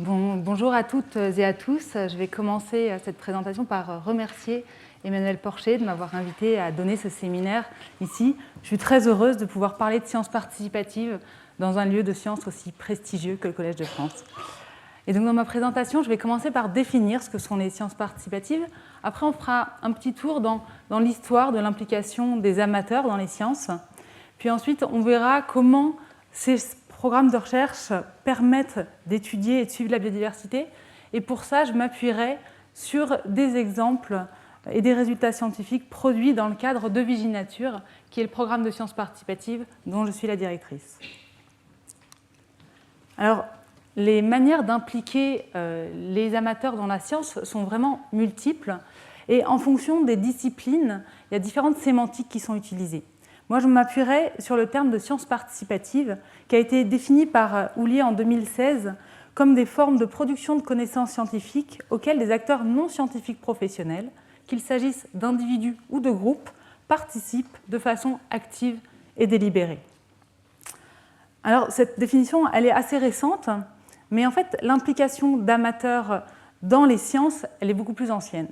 Bonjour à toutes et à tous. Je vais commencer cette présentation par remercier Emmanuel Porcher de m'avoir invité à donner ce séminaire ici. Je suis très heureuse de pouvoir parler de sciences participatives dans un lieu de sciences aussi prestigieux que le Collège de France. Et donc dans ma présentation, je vais commencer par définir ce que sont les sciences participatives. Après, on fera un petit tour dans l'histoire de l'implication des amateurs dans les sciences. Puis ensuite, on verra comment ces programmes de recherche permettent d'étudier et de suivre la biodiversité. Et pour ça, je m'appuierai sur des exemples et des résultats scientifiques produits dans le cadre de Viginature, qui est le programme de sciences participatives dont je suis la directrice. Alors, les manières d'impliquer les amateurs dans la science sont vraiment multiples. Et en fonction des disciplines, il y a différentes sémantiques qui sont utilisées. Moi, je m'appuierai sur le terme de sciences participatives qui a été défini par Houllier en 2016 comme des formes de production de connaissances scientifiques auxquelles des acteurs non scientifiques professionnels, qu'il s'agisse d'individus ou de groupes, participent de façon active et délibérée. Alors, cette définition, elle est assez récente, mais en fait, l'implication d'amateurs dans les sciences, elle est beaucoup plus ancienne.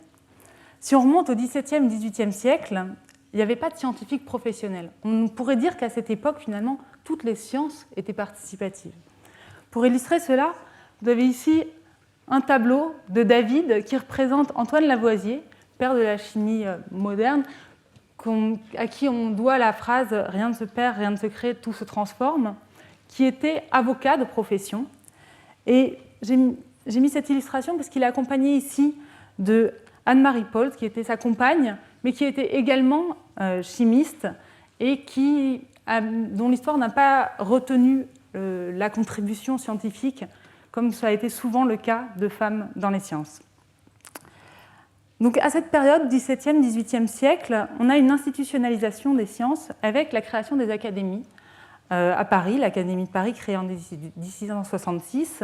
Si on remonte au XVIIe, XVIIIe siècle, il n'y avait pas de scientifiques professionnels. On pourrait dire qu'à cette époque, finalement, toutes les sciences étaient participatives. Pour illustrer cela, vous avez ici un tableau de David qui représente Antoine Lavoisier, père de la chimie moderne, à qui on doit la phrase « rien ne se perd, rien ne se crée, tout se transforme », qui était avocat de profession. Et j'ai mis cette illustration parce qu'il est accompagné ici de Anne-Marie Paul, qui était sa compagne, mais qui était également chimiste et dont l'histoire n'a pas retenu la contribution scientifique, comme ça a été souvent le cas de femmes dans les sciences. Donc à cette période, 17e, 18e siècle, on a une institutionnalisation des sciences avec la création des académies à Paris, l'Académie de Paris créée en 1666,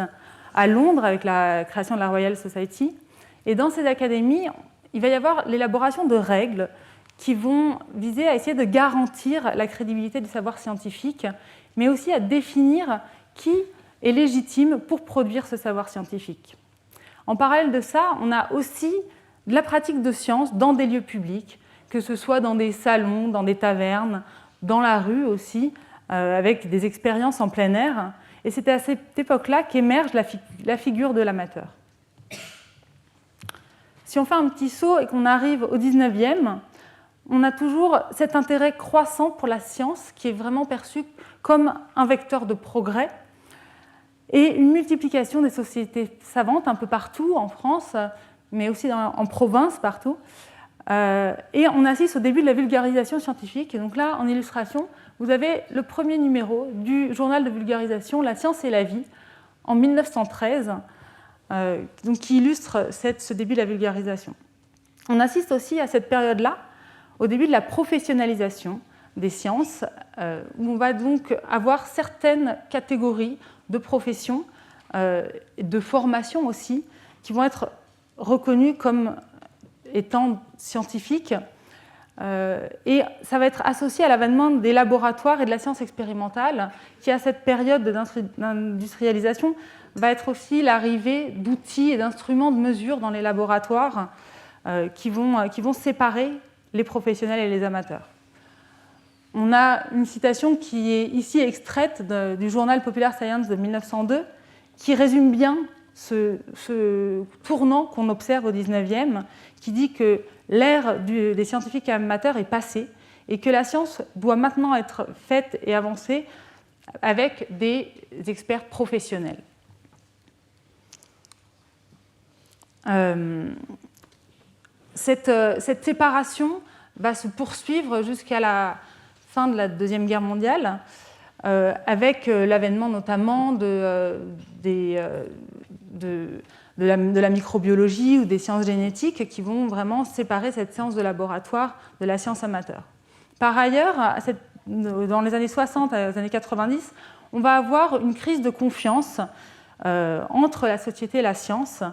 à Londres avec la création de la Royal Society. Et dans ces académies, il va y avoir l'élaboration de règles qui vont viser à essayer de garantir la crédibilité du savoir scientifique, mais aussi à définir qui est légitime pour produire ce savoir scientifique. En parallèle de ça, on a aussi de la pratique de science dans des lieux publics, que ce soit dans des salons, dans des tavernes, dans la rue aussi, avec des expériences en plein air. Et c'est à cette époque-là qu'émerge la figure de l'amateur. Si on fait un petit saut et qu'on arrive au 19e, on a toujours cet intérêt croissant pour la science qui est vraiment perçu comme un vecteur de progrès et une multiplication des sociétés savantes un peu partout en France, mais aussi en province partout. Et on assiste au début de la vulgarisation scientifique. Et donc là, en illustration, vous avez le premier numéro du journal de vulgarisation « La science et la vie » en 1913, donc qui illustre ce début de la vulgarisation. On assiste aussi à cette période-là, au début de la professionnalisation des sciences, où on va donc avoir certaines catégories de professions, de formations aussi, qui vont être reconnues comme étant scientifiques. Et ça va être associé à l'avènement des laboratoires et de la science expérimentale, qui à cette période d'industrialisation va être aussi l'arrivée d'outils et d'instruments de mesure dans les laboratoires qui vont séparer les professionnels et les amateurs. On a une citation qui est ici extraite du journal Popular Science de 1902, qui résume bien ce tournant qu'on observe au 19e, qui dit que l'ère des scientifiques amateurs est passée et que la science doit maintenant être faite et avancée avec des experts professionnels. Cette séparation va se poursuivre jusqu'à la fin de la Deuxième Guerre mondiale, avec l'avènement notamment de la microbiologie ou des sciences génétiques qui vont vraiment séparer cette science de laboratoire de la science amateur. Par ailleurs, dans les années 60 et les années 90, on va avoir une crise de confiance entre la société et la science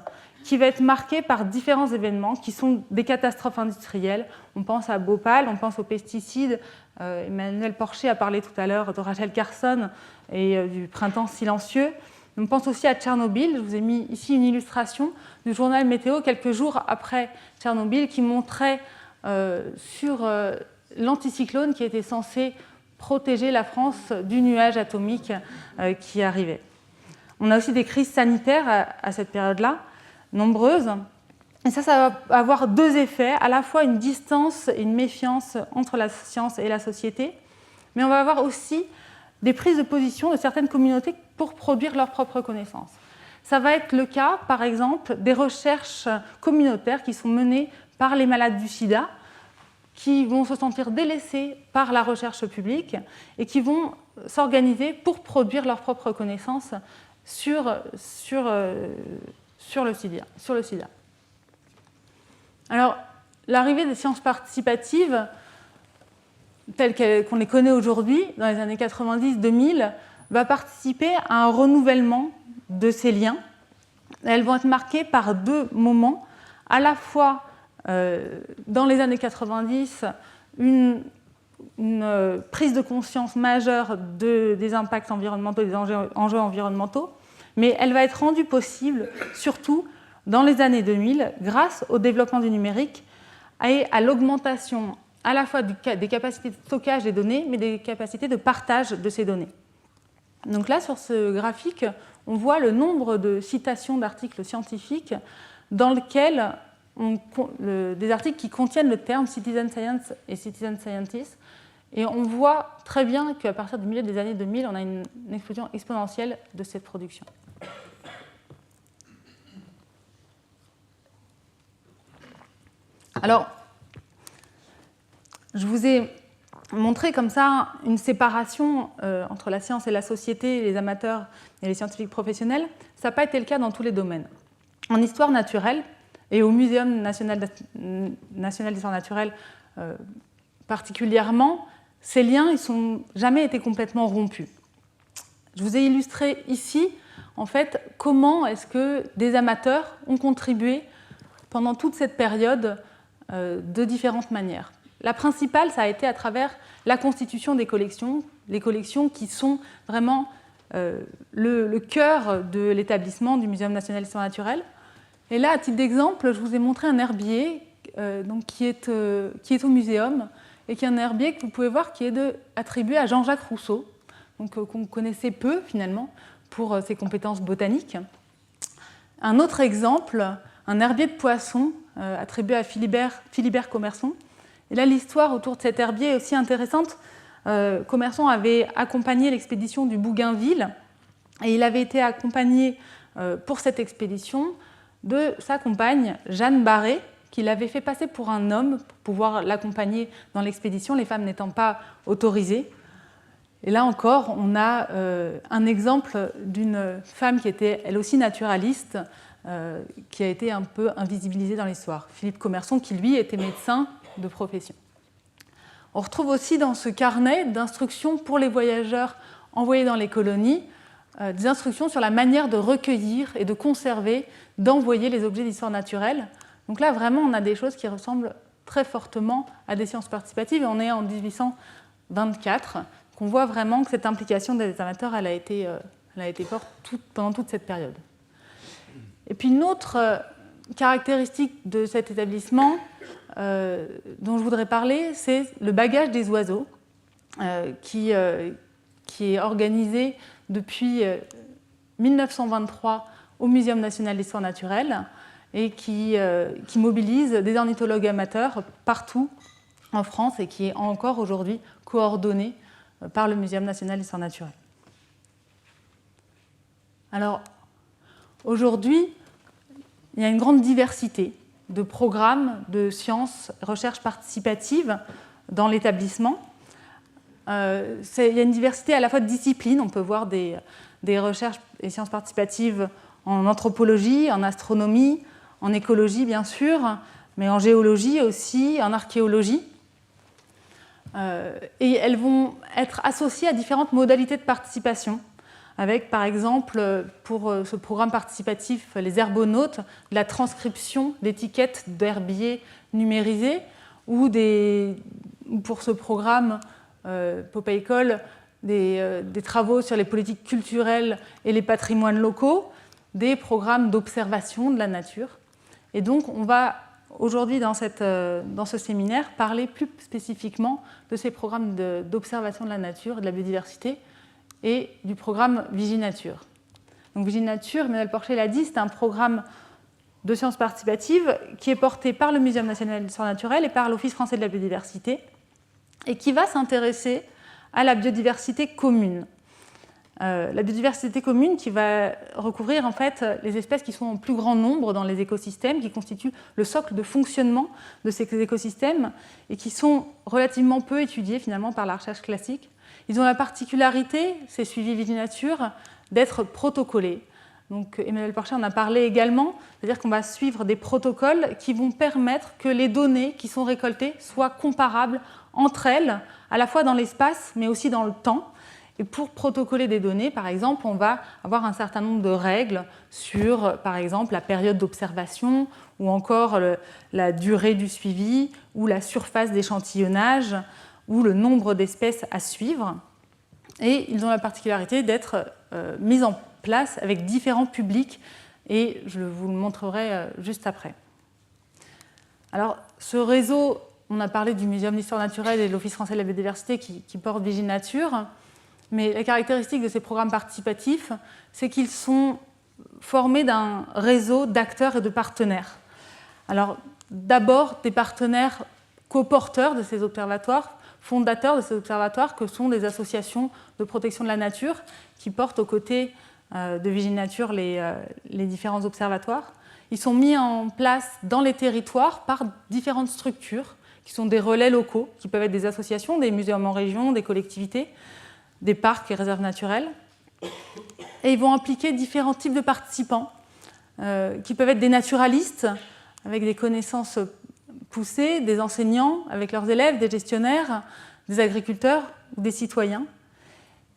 qui va être marquée par différents événements qui sont des catastrophes industrielles. On pense à Bhopal, on pense aux pesticides. Emmanuel Porcher a parlé tout à l'heure de Rachel Carson et du printemps silencieux. On pense aussi à Tchernobyl. Je vous ai mis ici une illustration du journal météo quelques jours après Tchernobyl qui montrait sur l'anticyclone qui était censé protéger la France du nuage atomique qui arrivait. On a aussi des crises sanitaires à cette période-là, nombreuses. Et ça va avoir deux effets, à la fois une distance et une méfiance entre la science et la société, mais on va avoir aussi des prises de position de certaines communautés pour produire leurs propres connaissances. Ça va être le cas, par exemple, des recherches communautaires qui sont menées par les malades du sida, qui vont se sentir délaissés par la recherche publique et qui vont s'organiser pour produire leurs propres connaissances sur le sida. Alors, l'arrivée des sciences participatives, telles qu'on les connaît aujourd'hui, dans les années 90-2000, va participer à un renouvellement de ces liens. Elles vont être marquées par deux moments, à la fois dans les années 90, une prise de conscience majeure des impacts environnementaux, des enjeux environnementaux, mais elle va être rendue possible surtout dans les années 2000 grâce au développement du numérique et à l'augmentation à la fois des capacités de stockage des données, mais des capacités de partage de ces données. Donc là, sur ce graphique, on voit le nombre de citations d'articles scientifiques dans lesquels des articles qui contiennent le terme citizen science et citizen scientist. Et on voit très bien qu'à partir du milieu des années 2000, on a une explosion exponentielle de cette production. Alors, je vous ai montré comme ça une séparation entre la science et la société, les amateurs et les scientifiques professionnels. Ça n'a pas été le cas dans tous les domaines. En histoire naturelle, et au Muséum national d'histoire naturelle particulièrement, ces liens n'ont jamais été complètement rompus. Je vous ai illustré ici, en fait, comment est-ce que des amateurs ont contribué pendant toute cette période de différentes manières. La principale, ça a été à travers la constitution des collections, les collections qui sont vraiment le cœur de l'établissement du Muséum national d'histoire naturelle. Et là, à titre d'exemple, je vous ai montré un herbier qui est au muséum et qui est un herbier que vous pouvez voir qui est attribué à Jean-Jacques Rousseau, qu'on connaissait peu finalement pour ses compétences botaniques. Un autre exemple, un herbier de poissons attribué à Philibert Commerson. Et là, l'histoire autour de cet herbier est aussi intéressante. Commerson avait accompagné l'expédition du Bougainville et il avait été accompagné pour cette expédition de sa compagne Jeanne Barré, qui l'avait fait passer pour un homme pour pouvoir l'accompagner dans l'expédition, les femmes n'étant pas autorisées. Et là encore, on a un exemple d'une femme qui était elle aussi naturaliste, qui a été un peu invisibilisée dans l'histoire. Philippe Commerson, qui lui était médecin de profession. On retrouve aussi dans ce carnet d'instructions pour les voyageurs envoyés dans les colonies, des instructions sur la manière de recueillir et de conserver, d'envoyer les objets d'histoire naturelle. Donc là, vraiment, on a des choses qui ressemblent très fortement à des sciences participatives. Et on est en 1824, qu'on voit vraiment que cette implication des amateurs, elle a été forte pendant toute cette période. Et puis une autre caractéristique de cet établissement dont je voudrais parler, c'est le bagage des oiseaux, qui est organisé depuis 1923 au Muséum national d'histoire naturelle et qui mobilise des ornithologues amateurs partout en France et qui est encore aujourd'hui coordonné par le Muséum national d'histoire naturelle. Alors, aujourd'hui, il y a une grande diversité de programmes de sciences, recherche participative dans l'établissement. Il y a une diversité à la fois de disciplines. On peut voir des recherches et sciences participatives en anthropologie, en astronomie, en écologie bien sûr, mais en géologie aussi, en archéologie. Et elles vont être associées à différentes modalités de participation, avec par exemple pour ce programme participatif les herbonautes, de la transcription d'étiquettes d'herbiers numérisées, ou pour ce programme Popeycol, des travaux sur les politiques culturelles et les patrimoines locaux, des programmes d'observation de la nature. Et donc, on va aujourd'hui, dans ce séminaire, parler plus spécifiquement de ces programmes d'observation de la nature et de la biodiversité et du programme Viginature. Donc, Viginature, Emmanuel Porcher l'a dit, c'est un programme de sciences participatives qui est porté par le Muséum national d'histoire naturelle et par l'Office français de la biodiversité et qui va s'intéresser à la biodiversité commune. La biodiversité commune qui va recouvrir en fait les espèces qui sont en plus grand nombre dans les écosystèmes, qui constituent le socle de fonctionnement de ces écosystèmes et qui sont relativement peu étudiés finalement par la recherche classique. Ils ont la particularité, ces suivis Viginature, d'être protocolés. Donc Emmanuel Porcher en a parlé également, c'est-à-dire qu'on va suivre des protocoles qui vont permettre que les données qui sont récoltées soient comparables entre elles, à la fois dans l'espace mais aussi dans le temps. Et pour protocoler des données, par exemple, on va avoir un certain nombre de règles sur, par exemple, la période d'observation ou encore la durée du suivi ou la surface d'échantillonnage ou le nombre d'espèces à suivre. Et ils ont la particularité d'être mis en place avec différents publics et je vous le montrerai juste après. Alors, ce réseau, on a parlé du Muséum d'histoire naturelle et de l'Office français de la biodiversité qui porte Viginature. Mais la caractéristique de ces programmes participatifs, c'est qu'ils sont formés d'un réseau d'acteurs et de partenaires. Alors, d'abord, des partenaires coporteurs de ces observatoires, fondateurs de ces observatoires, que sont des associations de protection de la nature qui portent aux côtés de Viginature les différents observatoires. Ils sont mis en place dans les territoires par différentes structures qui sont des relais locaux, qui peuvent être des associations, des muséums en région, des collectivités, des parcs et réserves naturelles. Et ils vont impliquer différents types de participants, qui peuvent être des naturalistes, avec des connaissances poussées, des enseignants, avec leurs élèves, des gestionnaires, des agriculteurs ou des citoyens.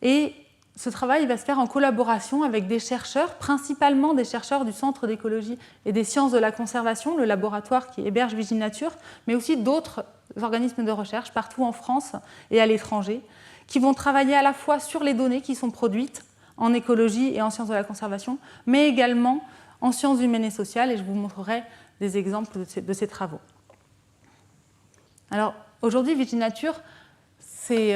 Et ce travail va se faire en collaboration avec des chercheurs, principalement des chercheurs du Centre d'écologie et des sciences de la conservation, le laboratoire qui héberge Viginature, mais aussi d'autres organismes de recherche partout en France et à l'étranger, qui vont travailler à la fois sur les données qui sont produites en écologie et en sciences de la conservation, mais également en sciences humaines et sociales, et je vous montrerai des exemples de ces travaux. Alors, aujourd'hui, Viginature, c'est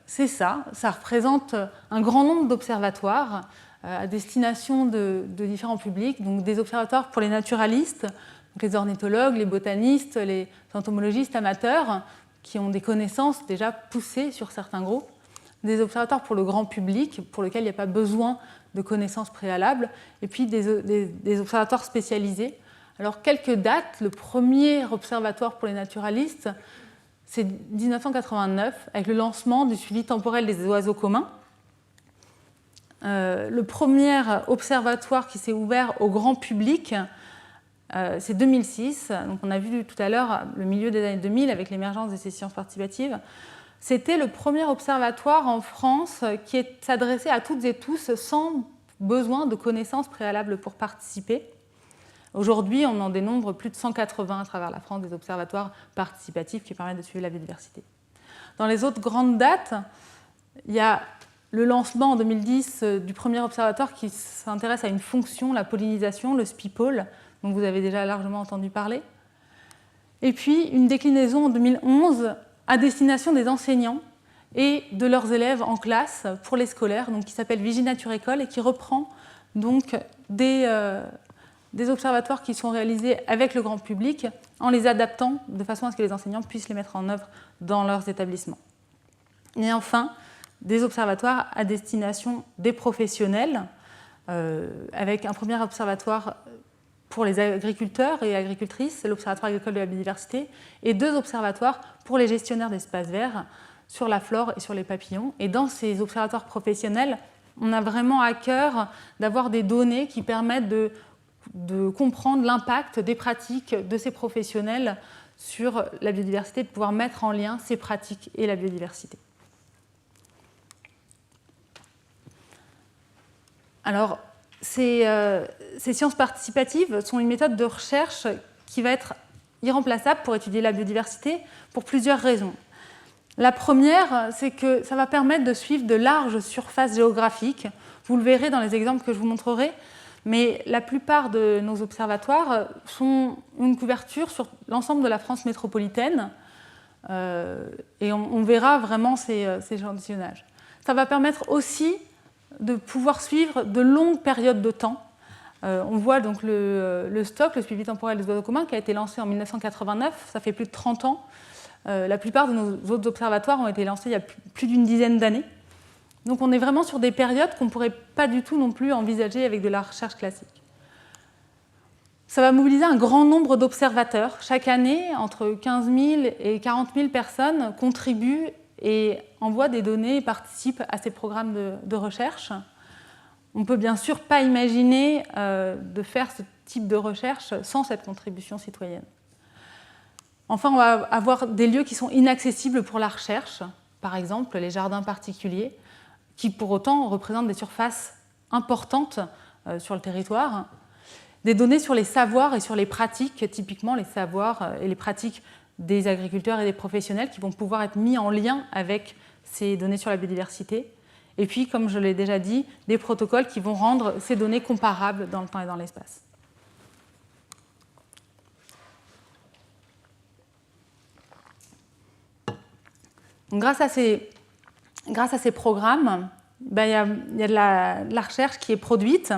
ça représente un grand nombre d'observatoires à destination de différents publics, donc des observatoires pour les naturalistes, donc les ornithologues, les botanistes, les entomologistes amateurs, qui ont des connaissances déjà poussées sur certains groupes, des observatoires pour le grand public, pour lesquels il n'y a pas besoin de connaissances préalables, et puis des observatoires spécialisés. Alors, quelques dates. Le premier observatoire pour les naturalistes, c'est 1989, avec le lancement du suivi temporel des oiseaux communs. Le premier observatoire qui s'est ouvert au grand public, c'est 2006. Donc, on a vu tout à l'heure le milieu des années 2000 avec l'émergence de ces sciences participatives. C'était le premier observatoire en France qui s'adressait à toutes et tous sans besoin de connaissances préalables pour participer. Aujourd'hui, on en dénombre plus de 180 à travers la France des observatoires participatifs qui permettent de suivre la biodiversité. Dans les autres grandes dates, il y a le lancement en 2010 du premier observatoire qui s'intéresse à une fonction, la pollinisation, le SPIPOL, dont vous avez déjà largement entendu parler. Et puis une déclinaison en 2011 à destination des enseignants et de leurs élèves en classe pour les scolaires, donc qui s'appelle Viginature École et qui reprend donc des observatoires qui sont réalisés avec le grand public en les adaptant de façon à ce que les enseignants puissent les mettre en œuvre dans leurs établissements. Et enfin, des observatoires à destination des professionnels, avec un premier observatoire pour les agriculteurs et agricultrices, l'Observatoire agricole de la biodiversité, et 2 observatoires pour les gestionnaires d'espaces verts sur la flore et sur les papillons. Et dans ces observatoires professionnels, on a vraiment à cœur d'avoir des données qui permettent de comprendre l'impact des pratiques de ces professionnels sur la biodiversité, de pouvoir mettre en lien ces pratiques et la biodiversité. Alors, ces sciences participatives sont une méthode de recherche qui va être irremplaçable pour étudier la biodiversité pour plusieurs raisons. La première, c'est que ça va permettre de suivre de larges surfaces géographiques. Vous le verrez dans les exemples que je vous montrerai, mais la plupart de nos observatoires sont une couverture sur l'ensemble de la France métropolitaine, et on verra vraiment ces échantillonnages. Ça va permettre aussi de pouvoir suivre de longues périodes de temps. On voit donc le STOC, le suivi temporel des oiseaux communs, qui a été lancé en 1989, ça fait plus de 30 ans. La plupart de nos autres observatoires ont été lancés il y a plus d'une dizaine d'années. Donc on est vraiment sur des périodes qu'on ne pourrait pas du tout non plus envisager avec de la recherche classique. Ça va mobiliser un grand nombre d'observateurs. Chaque année, entre 15 000 et 40 000 personnes contribuent et envoient des données et participent à ces programmes de recherche. On ne peut bien sûr pas imaginer de faire ce type de recherche sans cette contribution citoyenne. Enfin, on va avoir des lieux qui sont inaccessibles pour la recherche, par exemple les jardins particuliers, qui pour autant représentent des surfaces importantes sur le territoire. Des données sur les savoirs et sur les pratiques, typiquement les savoirs et les pratiques des agriculteurs et des professionnels qui vont pouvoir être mis en lien avec ces données sur la biodiversité. Et puis, comme je l'ai déjà dit, des protocoles qui vont rendre ces données comparables dans le temps et dans l'espace. Grâce à ces programmes, il y a de la recherche qui est produite.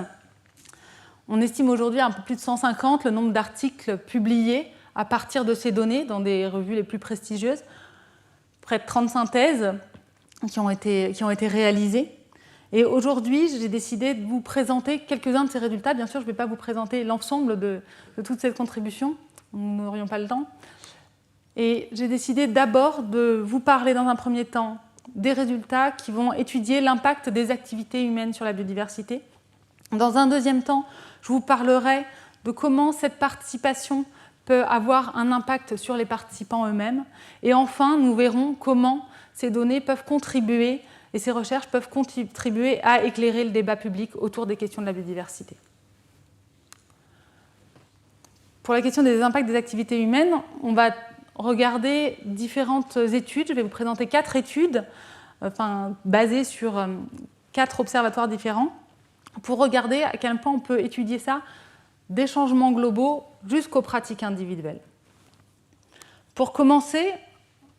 On estime aujourd'hui à un peu plus de 150 le nombre d'articles publiés à partir de ces données dans des revues les plus prestigieuses. Près de 30 synthèses qui ont été réalisées. Et aujourd'hui, j'ai décidé de vous présenter quelques-uns de ces résultats. Bien sûr, je ne vais pas vous présenter l'ensemble de toute cette contribution. Nous n'aurions pas le temps. Et j'ai décidé d'abord de vous parler dans un premier temps des résultats qui vont étudier l'impact des activités humaines sur la biodiversité. Dans un deuxième temps, je vous parlerai de comment cette participation peut avoir un impact sur les participants eux-mêmes. Et enfin, nous verrons comment ces données peuvent contribuer et ces recherches peuvent contribuer à éclairer le débat public autour des questions de la biodiversité. Pour la question des impacts des activités humaines, on va regarder différentes études. Je vais vous présenter 4 études basées sur 4 observatoires différents pour regarder à quel point on peut étudier ça des changements globaux jusqu'aux pratiques individuelles. Pour commencer,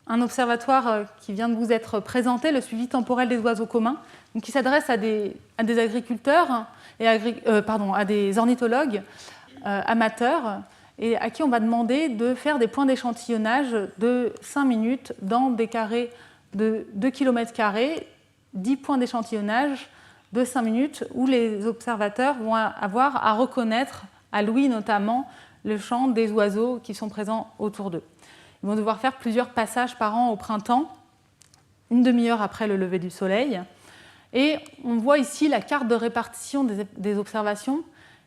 un observatoire qui vient de vous être présenté, le suivi temporel des oiseaux communs, donc qui s'adresse à des agriculteurs et à des ornithologues amateurs et à qui on va demander de faire des points d'échantillonnage de 5 minutes dans des carrés de 2 km², 10 points d'échantillonnage de 5 minutes où les observateurs vont avoir à reconnaître, à l'ouïe notamment, le chant des oiseaux qui sont présents autour d'eux. Ils vont devoir faire plusieurs passages par an au printemps, une demi-heure après le lever du soleil. Et on voit ici la carte de répartition des observations.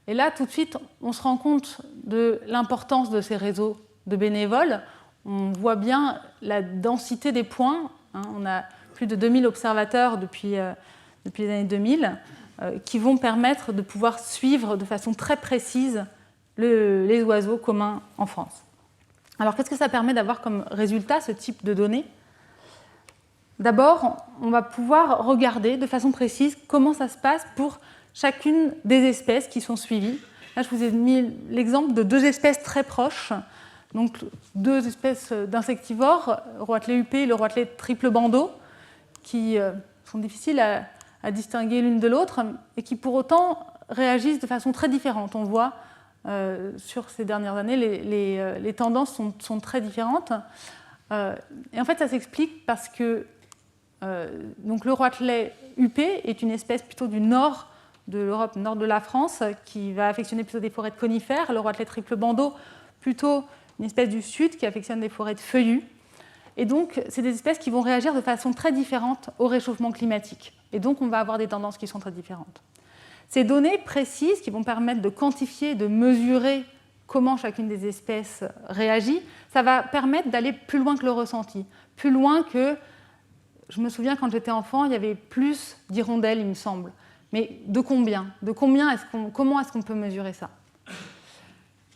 Et là, tout de suite, on se rend compte de l'importance de ces réseaux de bénévoles. On voit bien la densité des points. On a plus de 2000 observateurs depuis les années 2000 qui vont permettre de pouvoir suivre de façon très précise les oiseaux communs en France. Alors, qu'est-ce que ça permet d'avoir comme résultat, ce type de données ? D'abord, on va pouvoir regarder de façon précise comment ça se passe pour chacune des espèces qui sont suivies. Là, je vous ai mis l'exemple de 2 espèces très proches, donc 2 espèces d'insectivores, le roitelet huppé et le roitelet triple bandeau, qui sont difficiles à distinguer l'une de l'autre et qui pour autant réagissent de façon très différente. On voit sur ces dernières années, les tendances sont très différentes. Et en fait, ça s'explique parce que donc le roitelet huppé est une espèce plutôt du nord de l'Europe, nord de la France, qui va affectionner plutôt des forêts de conifères. Le roitelet triple bandeau, plutôt une espèce du sud qui affectionne des forêts de feuillus. Et donc, c'est des espèces qui vont réagir de façon très différente au réchauffement climatique. Et donc, on va avoir des tendances qui sont très différentes. Ces données précises qui vont permettre de quantifier, de mesurer comment chacune des espèces réagit, ça va permettre d'aller plus loin que le ressenti. Plus loin que, je me souviens quand j'étais enfant, il y avait plus d'hirondelles, il me semble. Mais de combien ? Comment est-ce qu'on peut mesurer ça ?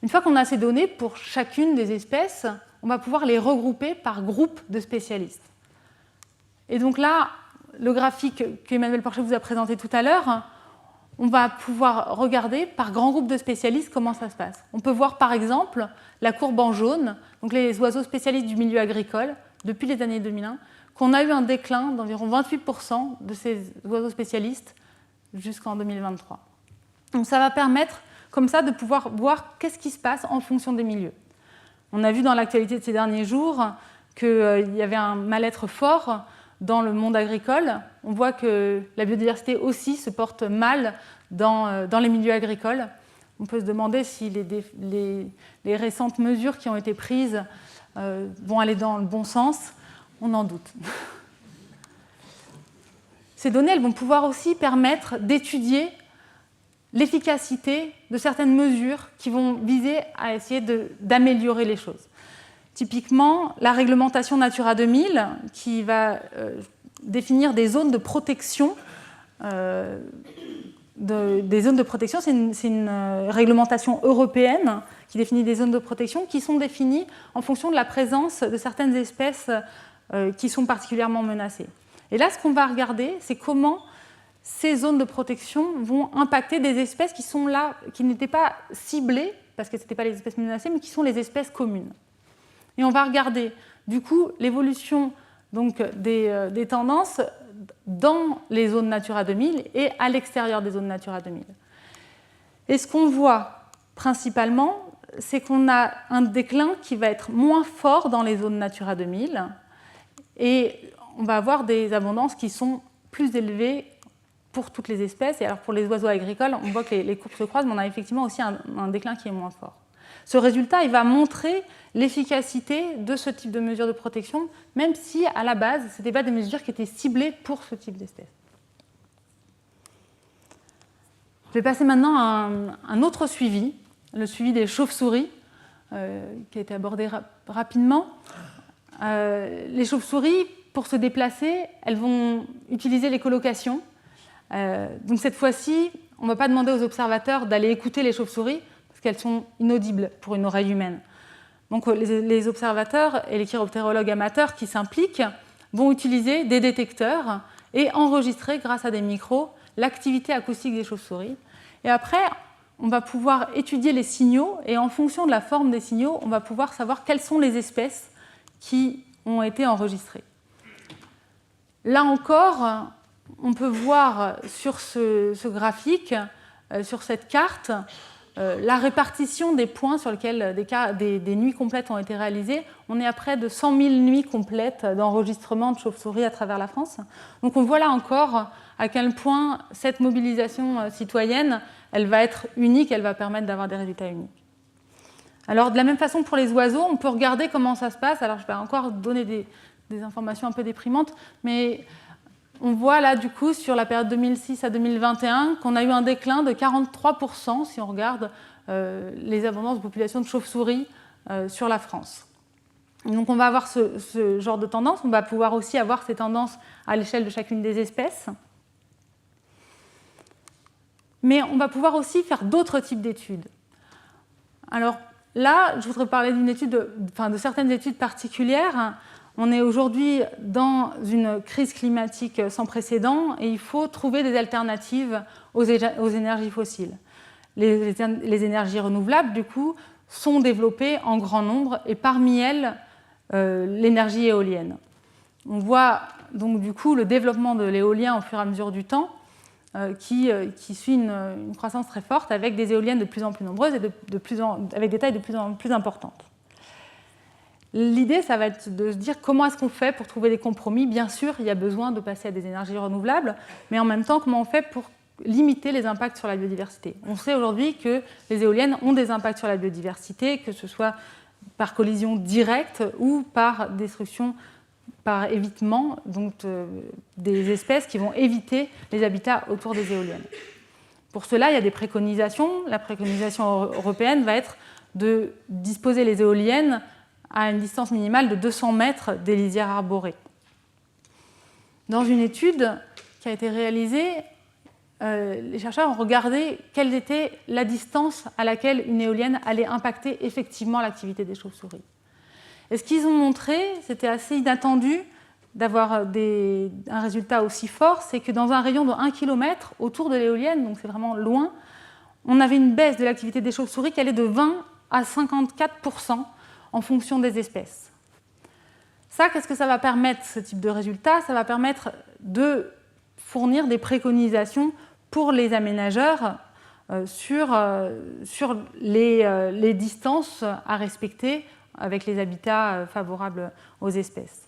Une fois qu'on a ces données pour chacune des espèces, on va pouvoir les regrouper par groupe de spécialistes. Et donc là, le graphique qu'Emmanuel Porcher vous a présenté tout à l'heure, on va pouvoir regarder par grand groupe de spécialistes comment ça se passe. On peut voir par exemple la courbe en jaune, donc les oiseaux spécialistes du milieu agricole, depuis les années 2001, qu'on a eu un déclin d'environ 28% de ces oiseaux spécialistes jusqu'en 2023. Donc ça va permettre comme ça de pouvoir voir qu'est-ce qui se passe en fonction des milieux. On a vu dans l'actualité de ces derniers jours qu'il y avait un mal-être fort dans le monde agricole. On voit que la biodiversité aussi se porte mal dans les milieux agricoles. On peut se demander si les récentes mesures qui ont été prises vont aller dans le bon sens. On en doute. Ces données elles vont pouvoir aussi permettre d'étudier l'efficacité de certaines mesures qui vont viser à essayer d'améliorer les choses. Typiquement, la réglementation Natura 2000 qui va définir des zones de protection. Des zones de protection, c'est une réglementation européenne qui définit des zones de protection qui sont définies en fonction de la présence de certaines espèces qui sont particulièrement menacées. Et là, ce qu'on va regarder, c'est comment ces zones de protection vont impacter des espèces qui sont là, qui n'étaient pas ciblées, parce que ce n'étaient pas les espèces menacées, mais qui sont les espèces communes. Et on va regarder, du coup, l'évolution donc, des tendances dans les zones Natura 2000 et à l'extérieur des zones Natura 2000. Et ce qu'on voit principalement, c'est qu'on a un déclin qui va être moins fort dans les zones Natura 2000 et on va avoir des abondances qui sont plus élevées pour toutes les espèces. Et alors pour les oiseaux agricoles, on voit que les courbes se croisent, mais on a effectivement aussi un déclin qui est moins fort. Ce résultat, il va montrer l'efficacité de ce type de mesures de protection, même si, à la base, ce n'étaient pas des mesures qui étaient ciblées pour ce type d'espèce. Je vais passer maintenant à un autre suivi, le suivi des chauves-souris, qui a été abordé rapidement. Les chauves-souris, pour se déplacer, elles vont utiliser l'écholocation. Donc cette fois-ci, on ne va pas demander aux observateurs d'aller écouter les chauves-souris, parce qu'elles sont inaudibles pour une oreille humaine. Donc les observateurs et les chiroptérologues amateurs qui s'impliquent vont utiliser des détecteurs et enregistrer grâce à des micros l'activité acoustique des chauves-souris. Et après, on va pouvoir étudier les signaux et en fonction de la forme des signaux, on va pouvoir savoir quelles sont les espèces qui ont été enregistrées. Là encore, on peut voir sur ce graphique, sur cette carte, la répartition des points sur lesquels des nuits complètes ont été réalisées. On est à près de 100 000 nuits complètes d'enregistrement de chauves-souris à travers la France. Donc on voit là encore à quel point cette mobilisation citoyenne, elle va être unique, elle va permettre d'avoir des résultats uniques. Alors de la même façon pour les oiseaux, on peut regarder comment ça se passe. Alors je vais encore donner des informations un peu déprimantes, mais on voit là, du coup, sur la période 2006 à 2021, qu'on a eu un déclin de 43% si on regarde les abondances de population de chauves-souris sur la France. Et donc on va avoir ce genre de tendance. On va pouvoir aussi avoir ces tendances à l'échelle de chacune des espèces. Mais on va pouvoir aussi faire d'autres types d'études. Alors là, je voudrais parler d'une étude, de certaines études particulières. On est aujourd'hui dans une crise climatique sans précédent et il faut trouver des alternatives aux énergies fossiles. Les énergies renouvelables, du coup, sont développées en grand nombre et parmi elles, l'énergie éolienne. On voit donc du coup le développement de l'éolien au fur et à mesure du temps qui suit une croissance très forte avec des éoliennes de plus en plus nombreuses et avec des tailles de plus en plus importantes. L'idée, ça va être de se dire comment est-ce qu'on fait pour trouver des compromis. Bien sûr, il y a besoin de passer à des énergies renouvelables, mais en même temps, comment on fait pour limiter les impacts sur la biodiversité. On sait aujourd'hui que les éoliennes ont des impacts sur la biodiversité, que ce soit par collision directe ou par destruction, par évitement, donc des espèces qui vont éviter les habitats autour des éoliennes. Pour cela, il y a des préconisations. La préconisation européenne va être de disposer les éoliennes à une distance minimale de 200 mètres des lisières arborées. Dans une étude qui a été réalisée, les chercheurs ont regardé quelle était la distance à laquelle une éolienne allait impacter effectivement l'activité des chauves-souris. Et ce qu'ils ont montré, c'était assez inattendu, d'avoir un résultat aussi fort, c'est que dans un rayon de 1 km autour de l'éolienne, donc c'est vraiment loin, on avait une baisse de l'activité des chauves-souris qui allait de 20 à 54% en fonction des espèces. Ça, qu'est-ce que ça va permettre, ce type de résultat? Ça va permettre de fournir des préconisations pour les aménageurs sur les distances à respecter avec les habitats favorables aux espèces.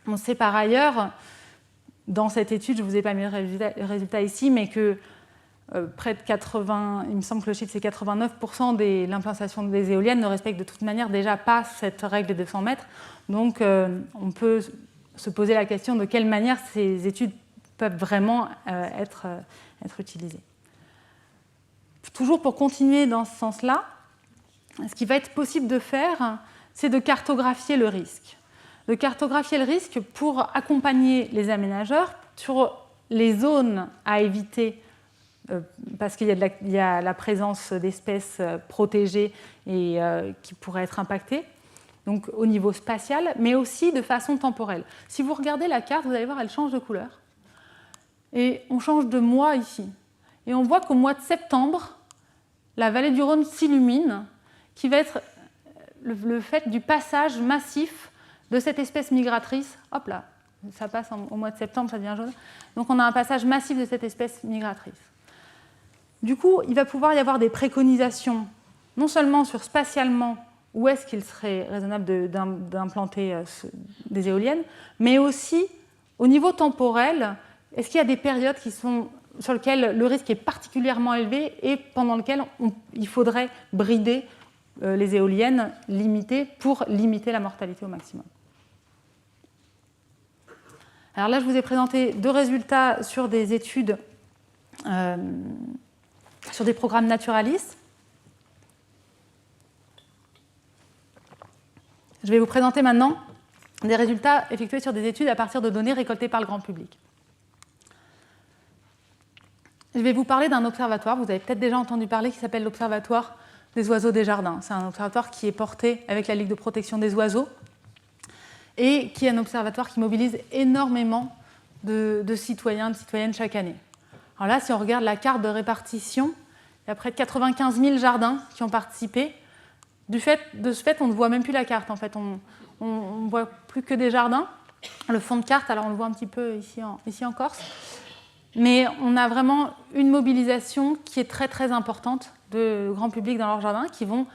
On sait par ailleurs, dans cette étude, je ne vous ai pas mis le résultat ici, mais que près de 80, il me semble que le chiffre c'est 89% de l'implantation des éoliennes ne respectent de toute manière déjà pas cette règle des 200 mètres. Donc on peut se poser la question de quelle manière ces études peuvent vraiment être utilisées. Toujours pour continuer dans ce sens-là, ce qui va être possible de faire, c'est de cartographier le risque. De cartographier le risque pour accompagner les aménageurs sur les zones à éviter parce qu'il y a la présence d'espèces protégées et qui pourraient être impactées, donc au niveau spatial, mais aussi de façon temporelle. Si vous regardez la carte, vous allez voir, elle change de couleur. Et on change de mois ici. Et on voit qu'au mois de septembre, la vallée du Rhône s'illumine, qui va être le fait du passage massif de cette espèce migratrice. Hop là, ça passe au mois de septembre, ça devient jaune. Donc on a un passage massif de cette espèce migratrice. Du coup, il va pouvoir y avoir des préconisations, non seulement sur spatialement où est-ce qu'il serait raisonnable d'implanter des éoliennes, mais aussi au niveau temporel, est-ce qu'il y a des périodes sur lesquelles le risque est particulièrement élevé et pendant lesquelles il faudrait brider les éoliennes pour limiter la mortalité au maximum. Alors là, je vous ai présenté 2 résultats sur des études sur des programmes naturalistes. Je vais vous présenter maintenant des résultats effectués sur des études à partir de données récoltées par le grand public. Je vais vous parler d'un observatoire, vous avez peut-être déjà entendu parler, qui s'appelle l'Observatoire des oiseaux des jardins. C'est un observatoire qui est porté avec la Ligue de protection des oiseaux et qui est un observatoire qui mobilise énormément de citoyens, de citoyennes chaque année. Alors là, si on regarde la carte de répartition, il y a près de 95 000 jardins qui ont participé. De ce fait, on ne voit même plus la carte. En fait, on ne voit plus que des jardins. Le fond de carte, alors on le voit un petit peu ici en Corse. Mais on a vraiment une mobilisation qui est très très importante de grand public dans leur jardin, qui vont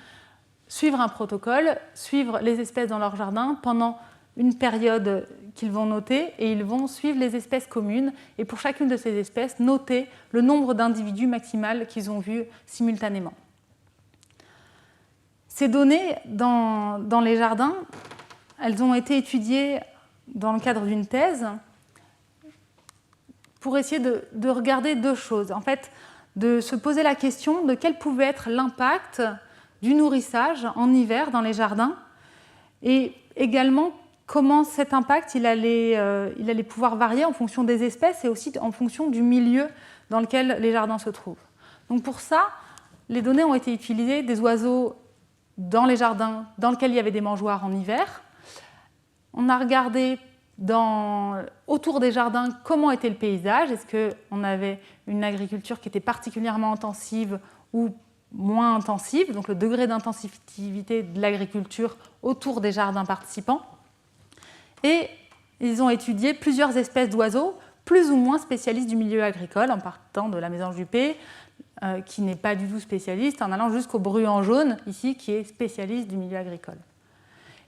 suivre un protocole, suivre les espèces dans leur jardin pendant une période qu'ils vont noter, et ils vont suivre les espèces communes, et pour chacune de ces espèces, noter le nombre d'individus maximal qu'ils ont vus simultanément. Ces données dans les jardins, elles ont été étudiées dans le cadre d'une thèse pour essayer de regarder 2 choses. En fait, de se poser la question de quel pouvait être l'impact du nourrissage en hiver dans les jardins, et également comment cet impact il allait pouvoir varier en fonction des espèces et aussi en fonction du milieu dans lequel les jardins se trouvent. Donc pour ça, les données ont été utilisées des oiseaux dans les jardins dans lesquels il y avait des mangeoires en hiver. On a regardé autour des jardins comment était le paysage. Est-ce qu'on avait une agriculture qui était particulièrement intensive ou moins intensive, donc le degré d'intensivité de l'agriculture autour des jardins participants. Et ils ont étudié plusieurs espèces d'oiseaux, plus ou moins spécialistes du milieu agricole, en partant de la mésange du P, qui n'est pas du tout spécialiste, en allant jusqu'au bruant jaune, ici, qui est spécialiste du milieu agricole.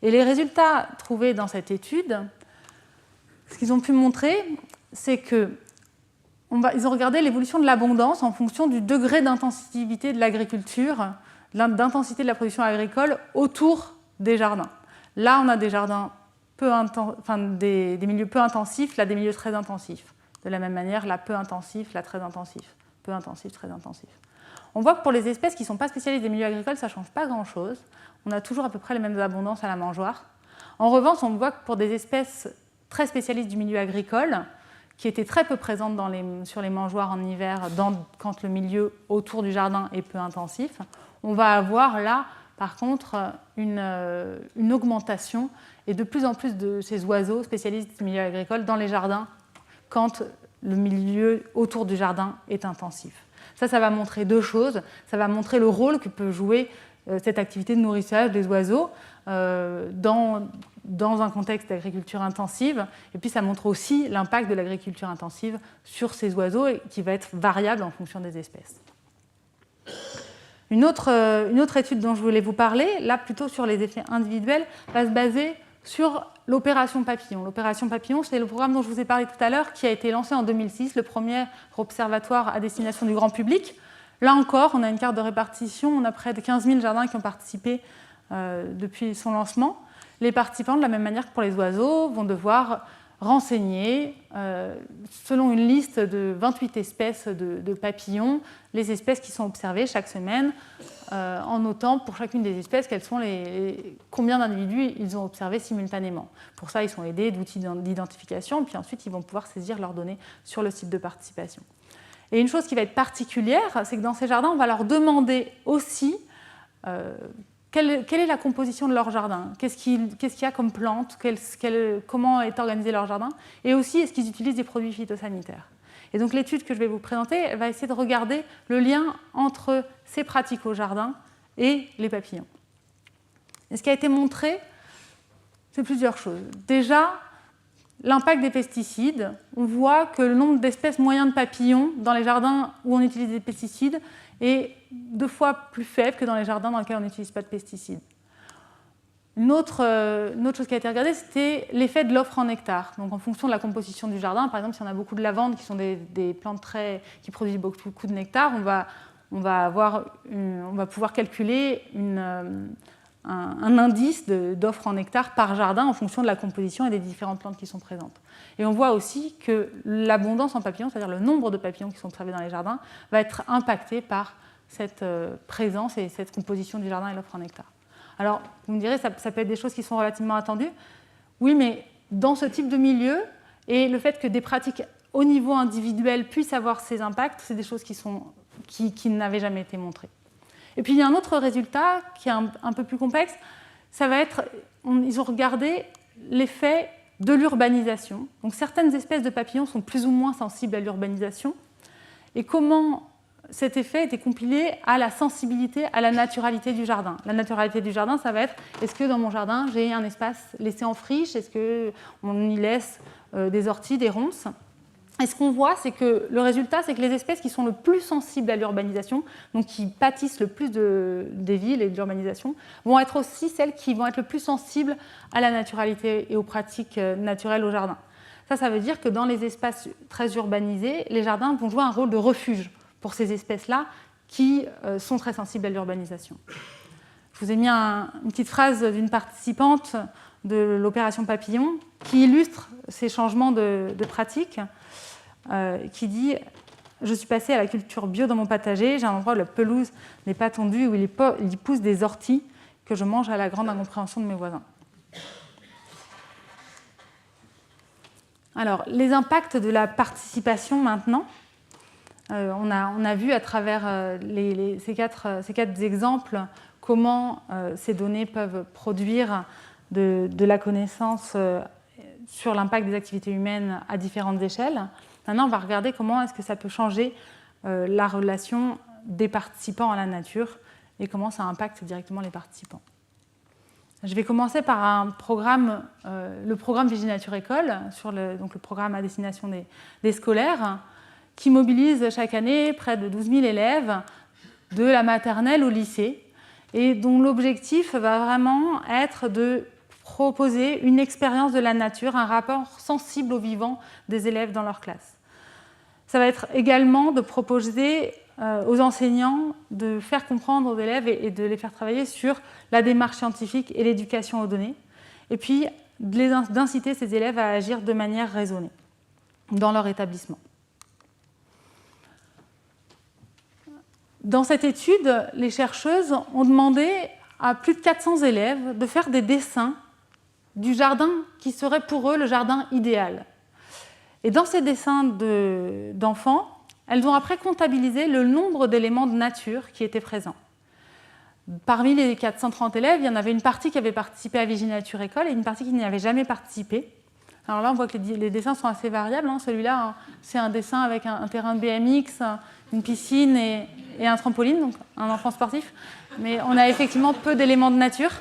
Et les résultats trouvés dans cette étude, ce qu'ils ont pu montrer, c'est qu'ils ont regardé l'évolution de l'abondance en fonction du degré d'intensivité de l'agriculture, d'intensité de la production agricole autour des jardins. Là, on a des jardins des milieux peu intensifs, là des milieux très intensifs. De la même manière, là peu intensif, là très intensif. Peu intensif, très intensif. On voit que pour les espèces qui ne sont pas spécialistes des milieux agricoles, ça ne change pas grand-chose. On a toujours à peu près les mêmes abondances à la mangeoire. En revanche, on voit que pour des espèces très spécialistes du milieu agricole, qui étaient très peu présentes sur les mangeoires en hiver, quand le milieu autour du jardin est peu intensif, on va avoir là par contre, une augmentation et de plus en plus de ces oiseaux spécialistes du milieu agricole dans les jardins quand le milieu autour du jardin est intensif. Ça va montrer deux choses. Ça va montrer le rôle que peut jouer cette activité de nourrissage des oiseaux dans un contexte d'agriculture intensive. Et puis ça montre aussi l'impact de l'agriculture intensive sur ces oiseaux qui va être variable en fonction des espèces. Une autre étude dont je voulais vous parler, là plutôt sur les effets individuels, va se baser sur l'opération Papillon. L'opération Papillon, c'est le programme dont je vous ai parlé tout à l'heure, qui a été lancé en 2006, le premier observatoire à destination du grand public. Là encore, on a une carte de répartition, on a près de 15 000 jardins qui ont participé depuis son lancement. Les participants, de la même manière que pour les oiseaux, vont devoir renseigner, selon une liste de 28 espèces de papillons, les espèces qui sont observées chaque semaine, en notant pour chacune des espèces combien d'individus ils ont observés simultanément. Pour ça, ils sont aidés d'outils d'identification, puis ensuite, ils vont pouvoir saisir leurs données sur le site de participation. Et une chose qui va être particulière, c'est que dans ces jardins, on va leur demander aussi quelle est la composition de leur jardin, qu'est-ce qu'il y a comme plantes, comment est organisé leur jardin, et aussi est-ce qu'ils utilisent des produits phytosanitaires. Et donc l'étude que je vais vous présenter, elle va essayer de regarder le lien entre ces pratiques au jardin et les papillons. Et ce qui a été montré, c'est plusieurs choses. Déjà, l'impact des pesticides. On voit que le nombre d'espèces moyennes de papillons dans les jardins où on utilise des pesticides est 2 fois plus faible que dans les jardins dans lesquels on n'utilise pas de pesticides. Une autre chose qui a été regardée, c'était l'effet de l'offre en nectar. Donc en fonction de la composition du jardin, par exemple, si on a beaucoup de lavande, qui sont des plantes qui produisent beaucoup de nectar, on va pouvoir calculer un indice d'offre en nectar par jardin en fonction de la composition et des différentes plantes qui sont présentes. Et on voit aussi que l'abondance en papillons, c'est-à-dire le nombre de papillons qui sont observés dans les jardins, va être impacté par cette présence et cette composition du jardin et l'offre en nectar. Alors, vous me direz, ça peut être des choses qui sont relativement attendues. Oui, mais dans ce type de milieu, et le fait que des pratiques au niveau individuel puissent avoir ces impacts, c'est des choses qui n'avaient jamais été montrées. Et puis, il y a un autre résultat qui est un peu plus complexe. Ça va être, ils ont regardé l'effet de l'urbanisation. Donc, certaines espèces de papillons sont plus ou moins sensibles à l'urbanisation. Et comment cet effet était compilé à la sensibilité, à la naturalité du jardin. La naturalité du jardin, ça va être, est-ce que dans mon jardin, j'ai un espace laissé en friche? Est-ce qu'on y laisse des orties, des ronces? Et ce qu'on voit, c'est que le résultat, c'est que les espèces qui sont le plus sensibles à l'urbanisation, donc qui pâtissent le plus des villes et de l'urbanisation, vont être aussi celles qui vont être le plus sensibles à la naturalité et aux pratiques naturelles au jardin. Ça veut dire que dans les espaces très urbanisés, les jardins vont jouer un rôle de refuge pour ces espèces-là qui sont très sensibles à l'urbanisation. Je vous ai mis une petite phrase d'une participante de l'opération Papillon qui illustre ces changements de pratique, qui dit « Je suis passée à la culture bio dans mon potager, j'ai un endroit où la pelouse n'est pas tondue, où il pousse des orties que je mange à la grande incompréhension de mes voisins. » Alors, les impacts de la participation maintenant. On a vu à travers ces quatre exemples comment ces données peuvent produire de la connaissance sur l'impact des activités humaines à différentes échelles. Maintenant, on va regarder comment est-ce que ça peut changer la relation des participants à la nature et comment ça impacte directement les participants. Je vais commencer par le programme Viginature École, donc le programme à destination des scolaires, qui mobilise chaque année près de 12 000 élèves de la maternelle au lycée et dont l'objectif va vraiment être de proposer une expérience de la nature, un rapport sensible au vivant des élèves dans leur classe. Ça va être également de proposer aux enseignants de faire comprendre aux élèves et de les faire travailler sur la démarche scientifique et l'éducation aux données, et puis d'inciter ces élèves à agir de manière raisonnée dans leur établissement. Dans cette étude, les chercheuses ont demandé à plus de 400 élèves de faire des dessins du jardin qui serait pour eux le jardin idéal. Et dans ces dessins d'enfants, elles ont après comptabilisé le nombre d'éléments de nature qui étaient présents. Parmi les 430 élèves, il y en avait une partie qui avait participé à Viginature École et une partie qui n'y avait jamais participé. Alors là, on voit que les dessins sont assez variables. Celui-là, c'est un dessin avec un terrain de BMX, une piscine et un trampoline, donc un enfant sportif. Mais on a effectivement peu d'éléments de nature.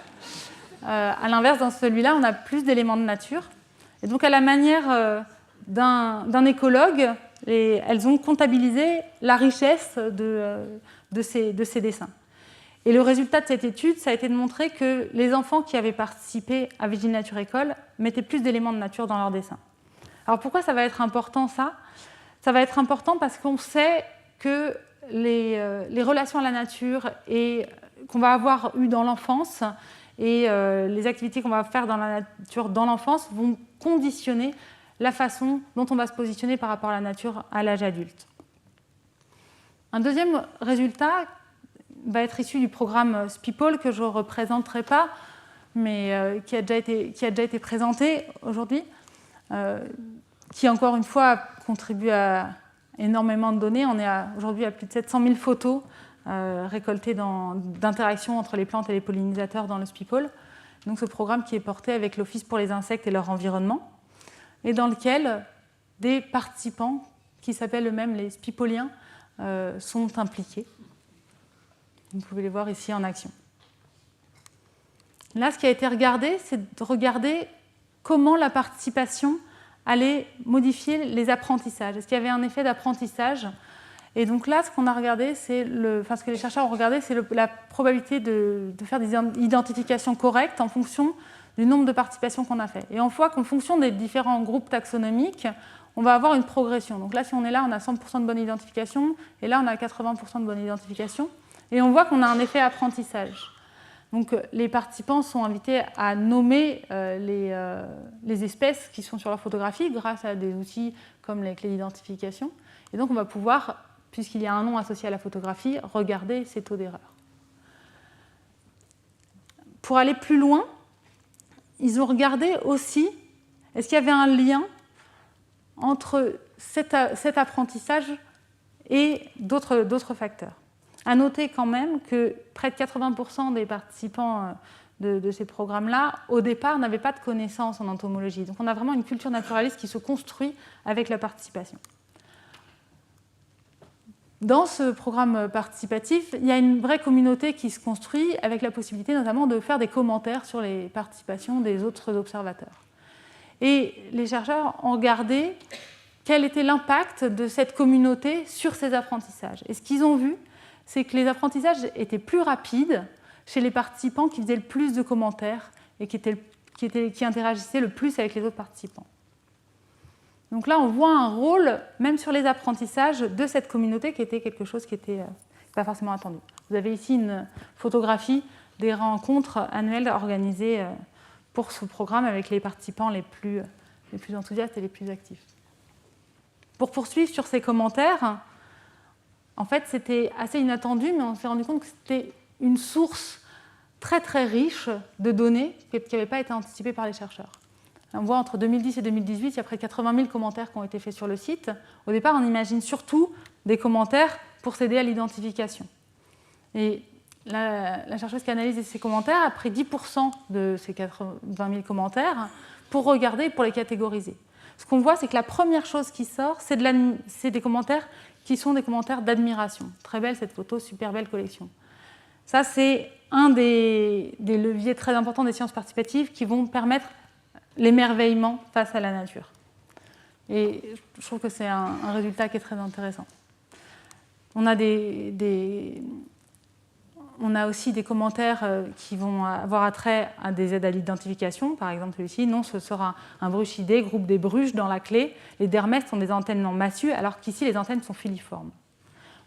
À l'inverse, dans celui-là, on a plus d'éléments de nature. Et donc, à la manière d'un écologue, elles ont comptabilisé la richesse de ces dessins. Et le résultat de cette étude, ça a été de montrer que les enfants qui avaient participé à Viginature École mettaient plus d'éléments de nature dans leurs dessins. Alors pourquoi ça va être important, ça ? Ça va être important parce qu'on sait que les relations à la nature qu'on va avoir eues dans l'enfance et les activités qu'on va faire dans la nature dans l'enfance vont conditionner la façon dont on va se positionner par rapport à la nature à l'âge adulte. Un deuxième résultat va être issu du programme SPIPOL que je ne représenterai pas, mais qui a déjà été présenté aujourd'hui, qui encore une fois contribue à énormément de données. On est aujourd'hui à plus de 700 000 photos récoltées d'interactions entre les plantes et les pollinisateurs dans le SPIPOL. Donc ce programme qui est porté avec l'Office pour les insectes et leur environnement, et dans lequel des participants qui s'appellent eux-mêmes les spipoliens sont impliqués. Vous pouvez les voir ici en action. Là, ce qui a été regardé, c'est de regarder comment la participation allait modifier les apprentissages. Est-ce qu'il y avait un effet d'apprentissage ? Et donc là, ce qu'on a regardé, ce que les chercheurs ont regardé, c'est la probabilité de faire des identifications correctes en fonction du nombre de participations qu'on a fait. Et on voit qu'en fonction des différents groupes taxonomiques, on va avoir une progression. Donc là, si on est là, on a 100% de bonne identification, et là, on a 80% de bonne identification. Et on voit qu'on a un effet apprentissage. Donc les participants sont invités à nommer les espèces qui sont sur leur photographie grâce à des outils comme les clés d'identification. Et donc on va pouvoir, puisqu'il y a un nom associé à la photographie, regarder ces taux d'erreur. Pour aller plus loin, ils ont regardé aussi, est-ce qu'il y avait un lien entre cet apprentissage et d'autres facteurs. À noter quand même que près de 80% des participants de ces programmes-là, au départ, n'avaient pas de connaissances en entomologie. Donc on a vraiment une culture naturaliste qui se construit avec la participation. Dans ce programme participatif, il y a une vraie communauté qui se construit avec la possibilité notamment de faire des commentaires sur les participations des autres observateurs. Et les chercheurs ont regardé quel était l'impact de cette communauté sur ces apprentissages. Et ce qu'ils ont vu, c'est que les apprentissages étaient plus rapides chez les participants qui faisaient le plus de commentaires et qui interagissaient le plus avec les autres participants. Donc là, on voit un rôle, même sur les apprentissages, de cette communauté qui était quelque chose qui n'était pas forcément attendu. Vous avez ici une photographie des rencontres annuelles organisées pour ce programme avec les participants les plus enthousiastes et les plus actifs. Pour poursuivre sur ces commentaires, en fait, c'était assez inattendu, mais on s'est rendu compte que c'était une source très très riche de données qui n'avait pas été anticipée par les chercheurs. On voit entre 2010 et 2018, il y a près de 80 000 commentaires qui ont été faits sur le site. Au départ, on imagine surtout des commentaires pour s'aider à l'identification. Et la chercheuse qui a analysé ces commentaires a pris 10% de ces 80 000 commentaires pour regarder et pour les catégoriser. Ce qu'on voit, c'est que la première chose qui sort, c'est des commentaires qui sont des commentaires d'admiration. Très belle cette photo, super belle collection. Ça, c'est un des leviers très importants des sciences participatives qui vont permettre l'émerveillement face à la nature. Et je trouve que c'est un résultat qui est très intéressant. On a aussi des commentaires qui vont avoir attrait à des aides à l'identification. Par exemple, celui-ci, non, ce sera un bruchidé, groupe des bruches dans la clé. Les dermestes sont des antennes non massues, alors qu'ici, les antennes sont filiformes.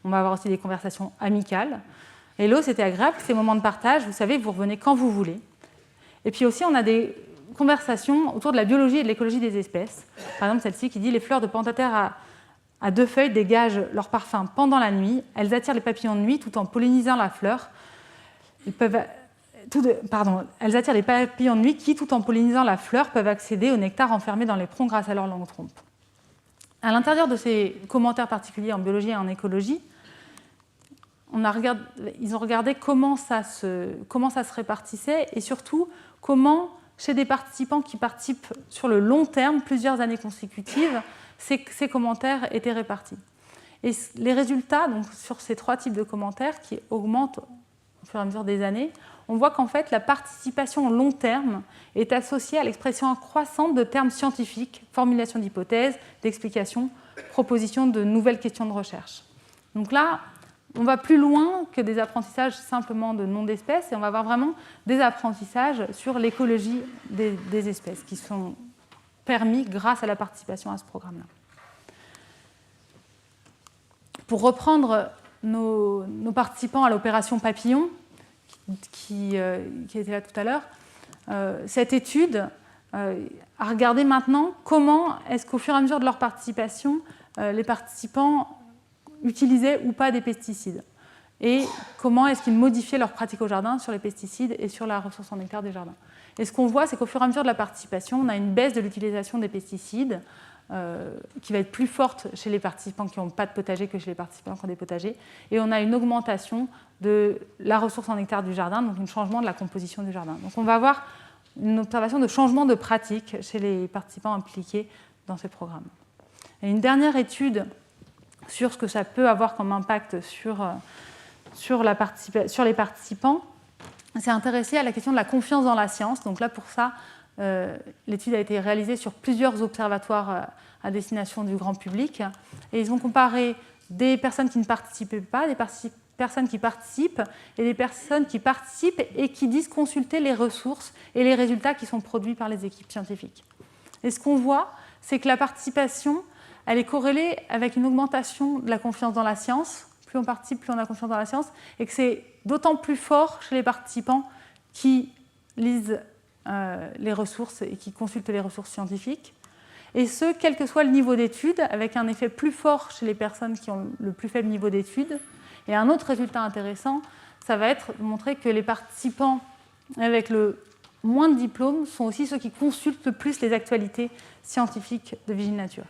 On va avoir aussi des conversations amicales. Hello, c'était agréable, ces moments de partage, vous savez, vous revenez quand vous voulez. Et puis aussi, on a des conversations autour de la biologie et de l'écologie des espèces. Par exemple, celle-ci qui dit « Les fleurs de Pentataire à deux feuilles dégagent leur parfum pendant la nuit. Elles attirent les papillons de nuit tout en pollinisant la fleur. Elles attirent les papillons de nuit qui, tout en pollinisant la fleur, peuvent accéder au nectar enfermé dans les troncs grâce à leur longue trompe. » À l'intérieur de ces commentaires particuliers en biologie et en écologie, ils ont regardé comment ça se répartissait et surtout comment, chez des participants qui participent sur le long terme, plusieurs années consécutives, ces commentaires étaient répartis. Et les résultats, donc, sur ces 3 types de commentaires qui augmentent au fur et à mesure des années, on voit qu'en fait, la participation long terme est associée à l'expression croissante de termes scientifiques, formulation d'hypothèses, d'explications, proposition de nouvelles questions de recherche. Donc là, on va plus loin que des apprentissages simplement de nom d'espèces et on va avoir vraiment des apprentissages sur l'écologie des espèces qui sont permis grâce à la participation à ce programme-là. Pour reprendre nos participants à l'opération Papillon, qui était là tout à l'heure, cette étude a regardé maintenant comment est-ce qu'au fur et à mesure de leur participation, les participants utilisaient ou pas des pesticides et comment est-ce qu'ils modifiaient leur pratique au jardin sur les pesticides et sur la ressource en nectar des jardins. Et ce qu'on voit, c'est qu'au fur et à mesure de la participation, on a une baisse de l'utilisation des pesticides qui va être plus forte chez les participants qui n'ont pas de potager que chez les participants qui ont des potagers. Et on a une augmentation de la ressource en nectar du jardin, donc un changement de la composition du jardin. Donc on va avoir une observation de changement de pratique chez les participants impliqués dans ces programmes. Et une dernière étude sur ce que ça peut avoir comme impact sur les participants s'est intéressée à la question de la confiance dans la science. Donc là, pour ça, l'étude a été réalisée sur plusieurs observatoires à destination du grand public. Et ils ont comparé des personnes qui ne participaient pas, des personnes qui participent et des personnes qui participent et qui disent consulter les ressources et les résultats qui sont produits par les équipes scientifiques. Et ce qu'on voit, c'est que la participation, elle est corrélée avec une augmentation de la confiance dans la science. Plus on participe, plus on a confiance dans la science, et que c'est d'autant plus fort chez les participants qui lisent les ressources et qui consultent les ressources scientifiques. Et ce, quel que soit le niveau d'études, avec un effet plus fort chez les personnes qui ont le plus faible niveau d'études. Et un autre résultat intéressant, ça va être de montrer que les participants avec le moins de diplômes sont aussi ceux qui consultent le plus les actualités scientifiques de Viginature.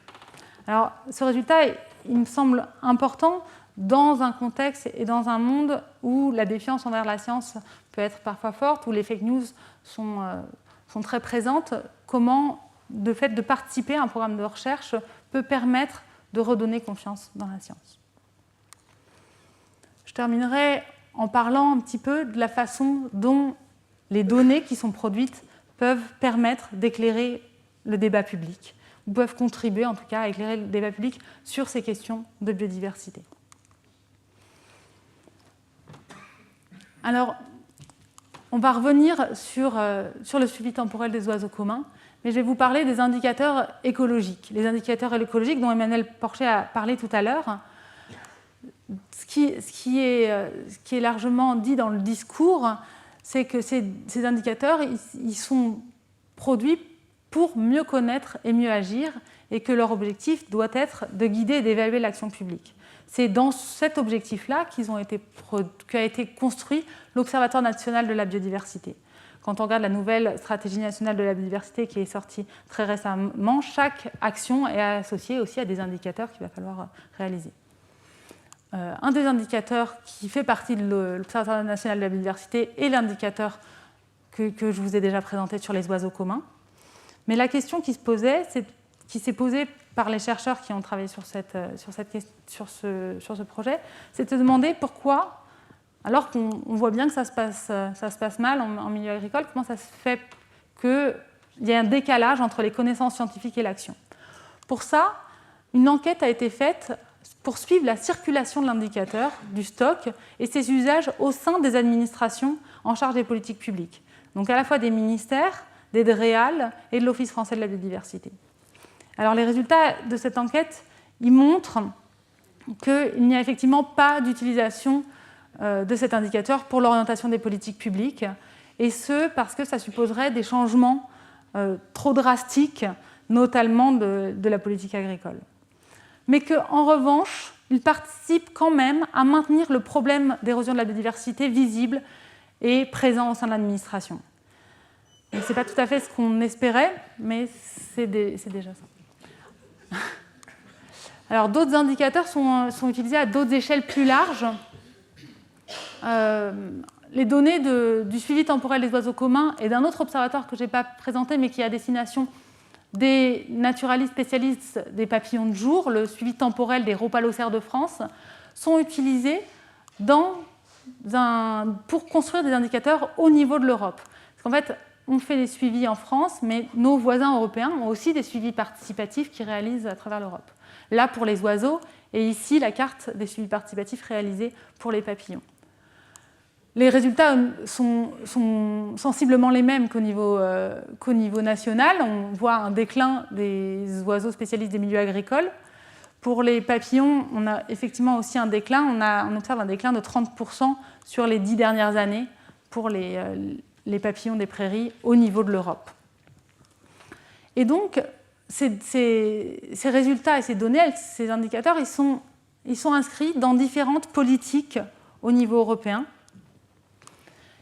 Alors, ce résultat, il me semble important dans un contexte et dans un monde où la défiance envers la science peut être parfois forte, où les fake news sont très présentes. Comment le fait de participer à un programme de recherche peut permettre de redonner confiance dans la science. Je terminerai en parlant un petit peu de la façon dont les données qui sont produites peuvent permettre d'éclairer le débat public, ou peuvent contribuer en tout cas à éclairer le débat public sur ces questions de biodiversité. Alors, on va revenir sur le suivi temporel des oiseaux communs, mais je vais vous parler des indicateurs écologiques. Les indicateurs écologiques dont Emmanuel Porcher a parlé tout à l'heure. Ce qui est largement dit dans le discours, c'est que ces indicateurs, ils sont produits pour mieux connaître et mieux agir, et que leur objectif doit être de guider et d'évaluer l'action publique. C'est dans cet objectif-là qu'a été construit l'Observatoire national de la biodiversité. Quand on regarde la nouvelle stratégie nationale de la biodiversité qui est sortie très récemment, chaque action est associée aussi à des indicateurs qu'il va falloir réaliser. Un des indicateurs qui fait partie de l'Observatoire national de la biodiversité est l'indicateur que je vous ai déjà présenté sur les oiseaux communs. Mais la question qui s'est posée par les chercheurs qui ont travaillé sur ce projet, c'est de se demander pourquoi, alors qu'on voit bien que ça se passe mal en milieu agricole, comment ça se fait qu'il y ait un décalage entre les connaissances scientifiques et l'action. Pour ça, une enquête a été faite pour suivre la circulation de l'indicateur, du stock, et ses usages au sein des administrations en charge des politiques publiques. Donc à la fois des ministères, des DREAL et de l'Office français de la biodiversité. Alors les résultats de cette enquête, ils montrent qu'il n'y a effectivement pas d'utilisation de cet indicateur pour l'orientation des politiques publiques, et ce parce que ça supposerait des changements trop drastiques, notamment de la politique agricole. Mais qu'en revanche, il participe quand même à maintenir le problème d'érosion de la biodiversité visible et présent au sein de l'administration. Ce n'est pas tout à fait ce qu'on espérait, mais c'est déjà ça. Alors, d'autres indicateurs sont utilisés à d'autres échelles plus larges. les données du suivi temporel des oiseaux communs et d'un autre observatoire que je n'ai pas présenté, mais qui est à destination des naturalistes spécialistes des papillons de jour, le suivi temporel des rhopalocères de France, sont utilisés pour construire des indicateurs au niveau de l'Europe. Parce qu'en fait, on fait des suivis en France, mais nos voisins européens ont aussi des suivis participatifs qu'ils réalisent à travers l'Europe. Là, pour les oiseaux, et ici, la carte des suivis participatifs réalisés pour les papillons. Les résultats sont sensiblement les mêmes qu'au niveau national. On voit un déclin des oiseaux spécialistes des milieux agricoles. Pour les papillons, on a effectivement aussi un déclin. On observe un déclin de 30% sur les 10 dernières années pour les papillons des prairies au niveau de l'Europe. Et donc, ces résultats et ces données, ces indicateurs, ils sont inscrits dans différentes politiques au niveau européen.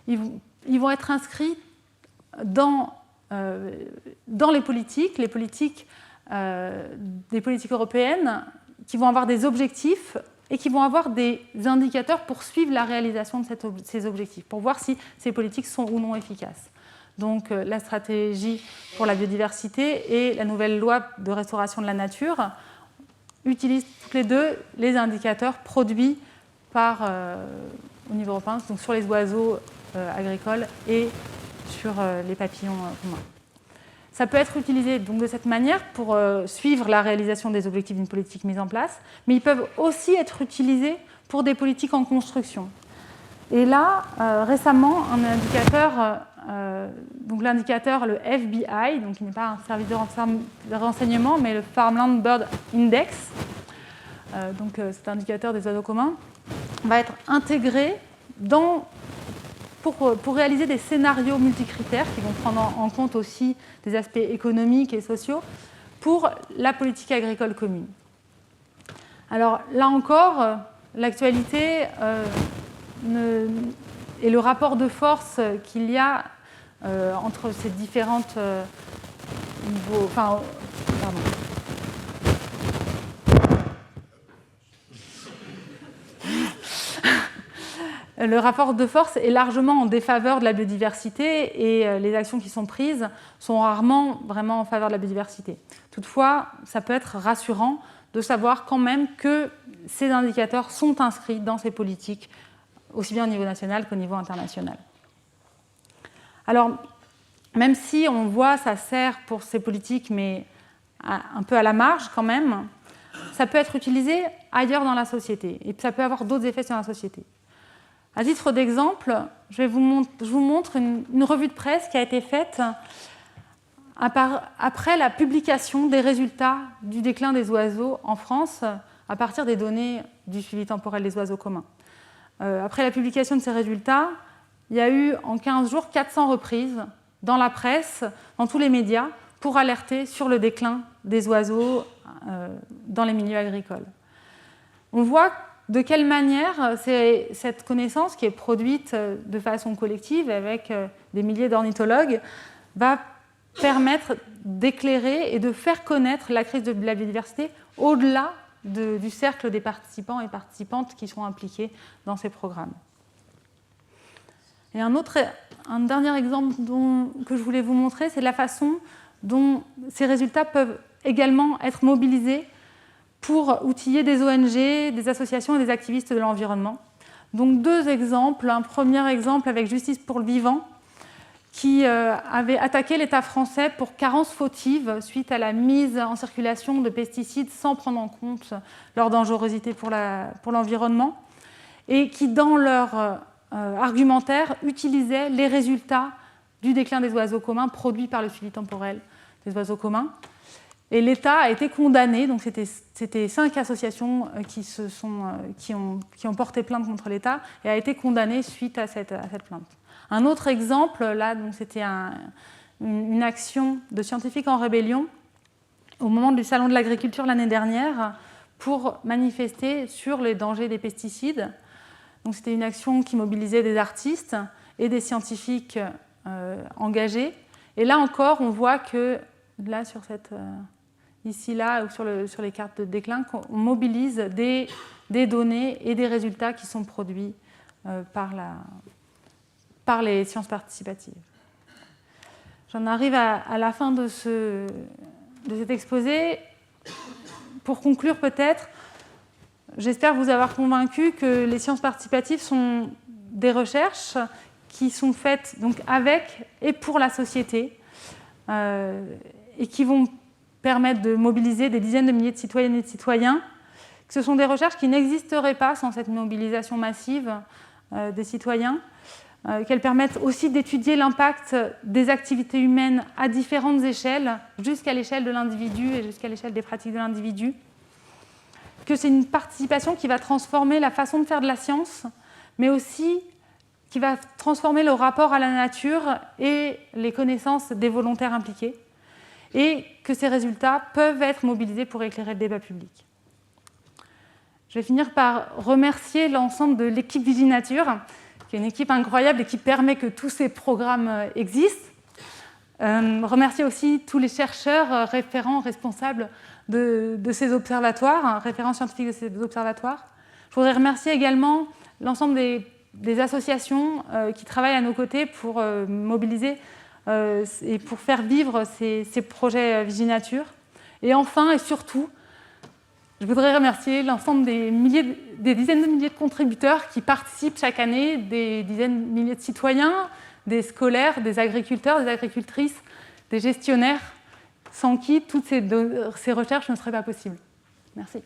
Ils vont être inscrits dans les politiques européennes qui vont avoir des objectifs et qui vont avoir des indicateurs pour suivre la réalisation de ces objectifs, pour voir si ces politiques sont ou non efficaces. Donc la stratégie pour la biodiversité et la nouvelle loi de restauration de la nature utilisent toutes les deux les indicateurs produits au niveau européen, donc sur les oiseaux agricoles et sur les papillons communs. Ça peut être utilisé donc, de cette manière pour suivre la réalisation des objectifs d'une politique mise en place, mais ils peuvent aussi être utilisés pour des politiques en construction. Et là, récemment, un indicateur, donc l'indicateur, le FBI, donc qui n'est pas un service de renseignement, mais le Farmland Bird Index, donc cet indicateur des oiseaux communs, va être intégré pour réaliser des scénarios multicritères qui vont prendre en compte aussi des aspects économiques et sociaux pour la politique agricole commune. Alors là encore, l'actualité et le rapport de force qu'il y a entre ces différentes niveaux... Enfin, pardon. Le rapport de force est largement en défaveur de la biodiversité et les actions qui sont prises sont rarement vraiment en faveur de la biodiversité. Toutefois, ça peut être rassurant de savoir quand même que ces indicateurs sont inscrits dans ces politiques, aussi bien au niveau national qu'au niveau international. Alors, même si on voit ça sert pour ces politiques, mais un peu à la marge quand même, ça peut être utilisé ailleurs dans la société et ça peut avoir d'autres effets sur la société. À titre d'exemple, je vous montre une revue de presse qui a été faite après la publication des résultats du déclin des oiseaux en France à partir des données du suivi temporel des oiseaux communs. Après la publication de ces résultats, il y a eu en 15 jours 400 reprises dans la presse, dans tous les médias, pour alerter sur le déclin des oiseaux dans les milieux agricoles. On voit de quelle manière cette connaissance qui est produite de façon collective avec des milliers d'ornithologues va permettre d'éclairer et de faire connaître la crise de la biodiversité au-delà du cercle des participants et participantes qui sont impliqués dans ces programmes. Et un dernier exemple que je voulais vous montrer, c'est la façon dont ces résultats peuvent également être mobilisés pour outiller des ONG, des associations et des activistes de l'environnement. Donc deux exemples. Un premier exemple avec Justice pour le vivant, qui avait attaqué l'État français pour carence fautive suite à la mise en circulation de pesticides sans prendre en compte leur dangerosité pour l'environnement, et qui, dans leur argumentaire, utilisaient les résultats du déclin des oiseaux communs produits par le suivi temporel des oiseaux communs. Et l'État a été condamné, donc c'était 5 associations qui ont porté plainte contre l'État et a été condamné suite à cette plainte. Un autre exemple, là, c'était une action de scientifiques en rébellion au moment du Salon de l'agriculture l'année dernière pour manifester sur les dangers des pesticides. Donc, c'était une action qui mobilisait des artistes et des scientifiques engagés. Et là encore, on voit que, là, ici, là, ou sur les cartes de déclin, on mobilise des données et des résultats qui sont produits par les sciences participatives. J'en arrive à la fin de cet exposé. Pour conclure peut-être, j'espère vous avoir convaincu que les sciences participatives sont des recherches qui sont faites donc avec et pour la société et qui vont permettre de mobiliser des dizaines de milliers de citoyennes et de citoyens. Ce sont des recherches qui n'existeraient pas sans cette mobilisation massive des citoyens, qu'elles permettent aussi d'étudier l'impact des activités humaines à différentes échelles, jusqu'à l'échelle de l'individu et jusqu'à l'échelle des pratiques de l'individu, que c'est une participation qui va transformer la façon de faire de la science, mais aussi qui va transformer le rapport à la nature et les connaissances des volontaires impliqués, et que ces résultats peuvent être mobilisés pour éclairer le débat public. Je vais finir par remercier l'ensemble de l'équipe Viginature, qui est une équipe incroyable et qui permet que tous ces programmes existent. Remercier aussi tous les chercheurs, référents, responsables de ces observatoires, référents scientifiques de ces observatoires. Je voudrais remercier également l'ensemble des associations qui travaillent à nos côtés pour mobiliser et pour faire vivre ces projets Viginature. Et enfin et surtout, je voudrais remercier l'ensemble des dizaines de milliers de contributeurs qui participent chaque année, des dizaines de milliers de citoyens, des scolaires, des agriculteurs, des agricultrices, des gestionnaires, sans qui toutes ces recherches ne seraient pas possibles. Merci.